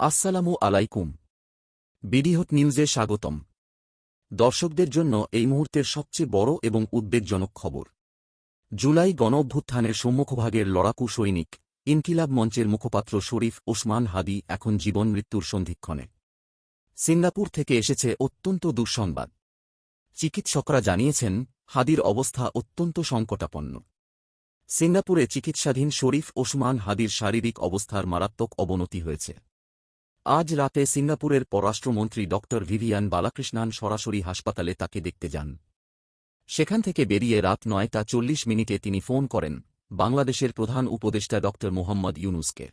আসসালামু আলাইকুম। বিডিহট নিউজে স্বাগতম। দর্শকদের জন্য এই মুহূর্তের সবচেয়ে বড় এবং উদ্বেগজনক খবর। জুলাই গণঅভ্যুত্থানের সম্মুখভাগের লড়াকু সৈনিক, ইনকিলাব মঞ্চের মুখপাত্র শরীফ ওসমান হাদি এখন জীবন মৃত্যুর সন্ধিক্ষণে। সিঙ্গাপুর থেকে এসেছে অত্যন্ত দুঃসংবাদ। চিকিৎসকরা জানিয়েছেন, হাদির অবস্থা অত্যন্ত সংকটাপন্ন। সিঙ্গাপুরে চিকিৎসাধীন শরীফ ওসমান হাদির শারীরিক অবস্থার মারাত্মক অবনতি হয়েছে। আজ রাতে সিঙ্গাপুরের পররাষ্ট্রমন্ত্রী ড ভিভিয়ান বালাকৃষ্ণান সরাসরি হাসপাতালে তাকে দেখতে যান। সেখান থেকে বেরিয়ে রাত ৯টা ৪০ তিনি ফোন করেন বাংলাদেশের প্রধান উপদেষ্টা ড মোহাম্মদ ইউনূসকে।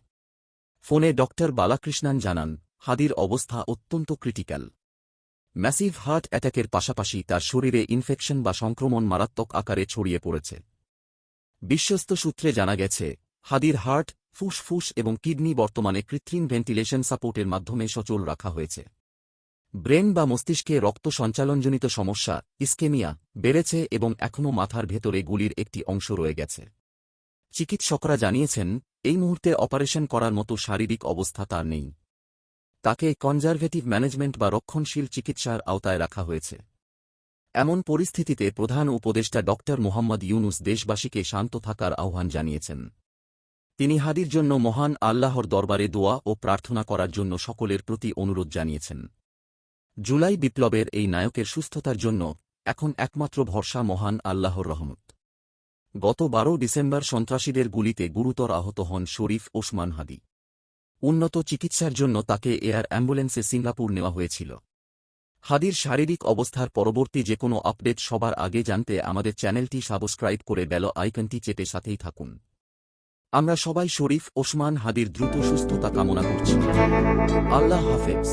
ফোনে ড বালাকৃষ্ণান জানান, হাদির অবস্থা অত্যন্ত ক্রিটিক্যাল। ম্যাসিভ হার্ট অ্যাটাকের পাশাপাশি তার শরীরে ইনফেকশন বা সংক্রমণ মারাত্মক আকারে ছড়িয়ে পড়েছে। বিশ্বস্ত সূত্রে জানা গেছে, হাদির হার্ট, ফুসফুস এবং কিডনি বর্তমানে কৃত্রিম ভেন্টিলেশন সাপোর্টের মাধ্যমে সচল রাখা হয়েছে। ব্রেন বা মস্তিষ্কে রক্ত সঞ্চালনজনিত সমস্যা, ইস্কেমিয়া, বেড়েছে এবং এখনও মাথার ভেতরে গুলির একটি অংশ রয়ে গেছে। চিকিৎসকরা জানিয়েছেন, এই মুহূর্তে অপারেশন করার মতো শারীরিক অবস্থা তার নেই। তাকে কনজারভেটিভ ম্যানেজমেন্ট বা রক্ষণশীল চিকিৎসার আওতায় রাখা হয়েছে। এমন পরিস্থিতিতে প্রধান উপদেষ্টা ড মোহাম্মদ ইউনূস দেশবাসীকে শান্ত থাকার আহ্বান জানিয়েছেন। তিনি হাদির জন্য মহান আল্লাহর দরবারে দোয়া ও প্রার্থনা করার জন্য সকলের প্রতি অনুরোধ জানিয়েছেন। জুলাই বিপ্লবের এই নায়কের সুস্থতার জন্য এখন একমাত্র ভরসা মহান আল্লাহর রহমত। গত ১২ ডিসেম্বর সন্ত্রাসীদের গুলিতে গুরুতর আহত হন শরীফ ওসমান হাদি। উন্নত চিকিৎসার জন্য তাকে এয়ার অ্যাম্বুলেন্সে সিঙ্গাপুর নেওয়া হয়েছিল। হাদির শারীরিক অবস্থার পরবর্তী যে কোনো আপডেট সবার আগে জানতে আমাদের চ্যানেলটি সাবস্ক্রাইব করে বেল আইকনটি চেপে সাথেই থাকুন। আমরা সবাই শরীফ ওসমান হাদির দ্রুত সুস্থতা কামনা করছি। আল্লাহ হাফেজ।